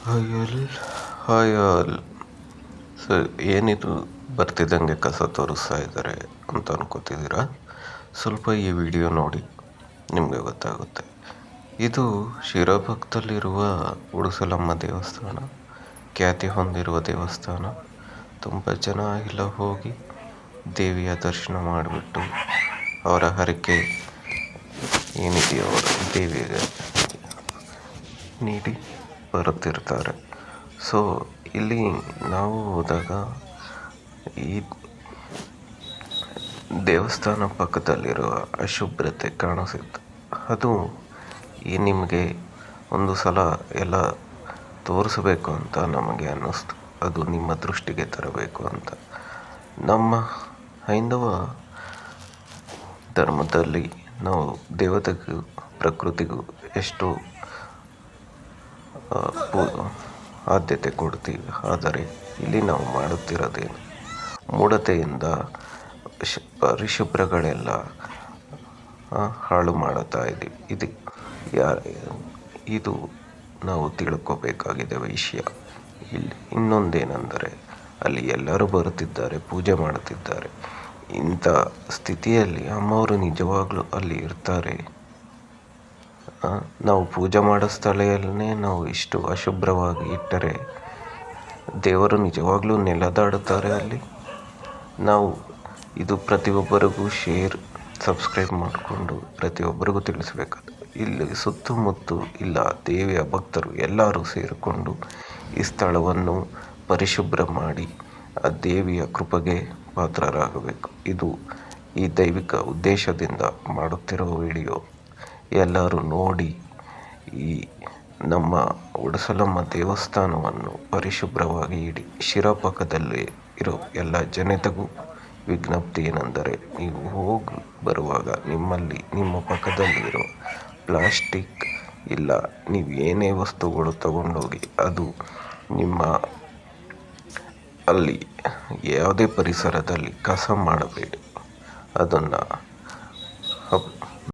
Hi all hi all. So ಏನಿದು ಬರ್ತಿದ್ದಂಗೆ ಕಸ ತೋರಿಸ್ತಾ ಇದ್ದಾರೆ ಅಂತ ಅನ್ಕೋತಿದ್ದೀರಾ? ಸ್ವಲ್ಪ ಈ ವಿಡಿಯೋ ನೋಡಿ, ನಿಮಗೆ ಗೊತ್ತಾಗುತ್ತೆ. ಇದು ಶಿರಭಕ್ತಲ್ಲಿರುವ ಉಡುಸಲಮ್ಮ ದೇವಸ್ಥಾನ, ಖ್ಯಾತಿ ಹೊಂದಿರುವ ದೇವಸ್ಥಾನ. ತುಂಬ ಜನ ಇಲ್ಲ ಹೋಗಿ ದೇವಿಯ ದರ್ಶನ ಮಾಡಿಬಿಟ್ಟು ಅವರ ಹರಕೆ ಏನಿದೆಯೋ ದೇವಿಗೆ ನೀಡಿ ಬರುತ್ತಿರ್ತಾರೆ. ಸೊ ಇಲ್ಲಿ ನಾವು ಹೋದಾಗ ಈ ದೇವಸ್ಥಾನ ಪಕ್ಕದಲ್ಲಿರುವ ಅಶುಭ್ರತೆ ಕಾಣಿಸಿತ್ತು. ಅದು ನಿಮಗೆ ಒಂದು ಸಲ ಎಲ್ಲ ತೋರಿಸಬೇಕು ಅಂತ ನಮಗೆ ಅನ್ನಿಸ್ತು. ಅದು ನಿಮ್ಮ ದೃಷ್ಟಿಗೆ ತರಬೇಕು ಅಂತ. ನಮ್ಮ ಹೈಂದವ ಧರ್ಮದಲ್ಲಿ ನಾವು ದೇವತೆಗೂ ಪ್ರಕೃತಿಗೂ ಎಷ್ಟು ಆದ್ಯತೆ ಕೊಡ್ತೀವಿ. ಆದರೆ ಇಲ್ಲಿ ನಾವು ಮಾಡುತ್ತಿರೋದೇನು, ಮೂಢತೆಯಿಂದ ಪರಿಶುಭ್ರಗಳೆಲ್ಲ ಹಾಳು ಮಾಡುತ್ತಾ ಇದ್ದೀವಿ. ಇದು ನಾವು ತಿಳ್ಕೋಬೇಕಾಗಿದೆ ವಿಷಯ. ಇಲ್ಲಿ ಇನ್ನೊಂದೇನೆಂದರೆ, ಅಲ್ಲಿ ಎಲ್ಲರೂ ಬರುತ್ತಿದ್ದಾರೆ, ಪೂಜೆ ಮಾಡುತ್ತಿದ್ದಾರೆ. ಇಂಥ ಸ್ಥಿತಿಯಲ್ಲಿ ಅಮ್ಮವರು ನಿಜವಾಗ್ಲೂ ಅಲ್ಲಿ ಇರ್ತಾರೆ? ನಾವು ಪೂಜೆ ಮಾಡೋ ಸ್ಥಳವನ್ನೇ ನಾವು ಇಷ್ಟು ಅಶುಭ್ರವಾಗಿ ಇಟ್ಟರೆ ದೇವರು ನಿಜವಾಗ್ಲೂ ನೆಲೆದಾಡುತ್ತಾರೆ ಅಲ್ಲಿ? ನಾವು ಇದು ಪ್ರತಿಯೊಬ್ಬರಿಗೂ ಸಬ್ಸ್ಕ್ರೈಬ್ ಮಾಡಿಕೊಂಡು ಪ್ರತಿಯೊಬ್ಬರಿಗೂ ತಿಳಿಸಬೇಕಾದ. ಇಲ್ಲಿ ಸುತ್ತಮುತ್ತ ಇಲ್ಲ ದೇವಿಯ ಭಕ್ತರು ಎಲ್ಲರೂ ಸೇರಿಕೊಂಡು ಈ ಸ್ಥಳವನ್ನು ಪರಿಶುಭ್ರ ಮಾಡಿ ಆ ದೇವಿಯ ಕೃಪೆಗೆ ಪಾತ್ರರಾಗಬೇಕು. ಇದು ಈ ದೈವಿಕ ಉದ್ದೇಶದಿಂದ ಮಾಡುತ್ತಿರೋ ವಿಡಿಯೋ. ಎಲ್ಲರೂ ನೋಡಿ ಈ ನಮ್ಮ ಉಡುಸಲಮ್ಮ ದೇವಸ್ಥಾನವನ್ನು ಪರಿಶುಭ್ರವಾಗಿ ಇಡಿ. ಶಿರಪಕ್ಕದಲ್ಲಿ ಇರೋ ಎಲ್ಲ ಜನತೆಗೂ ವಿಜ್ಞಪ್ತಿ ಏನೆಂದರೆ, ನೀವು ಹೋಗಿ ಬರುವಾಗ ನಿಮ್ಮಲ್ಲಿ ನಿಮ್ಮ ಪಕ್ಕದಲ್ಲಿರೋ ಪ್ಲಾಸ್ಟಿಕ್ ಇಲ್ಲ ನೀವು ಏನೇ ವಸ್ತುಗಳು ತಗೊಂಡೋಗಿ ಅದು ನಿಮ್ಮ ಅಲ್ಲಿ ಯಾವುದೇ ಪರಿಸರದಲ್ಲಿ ಕಸ ಮಾಡಬೇಡಿ. ಅದನ್ನು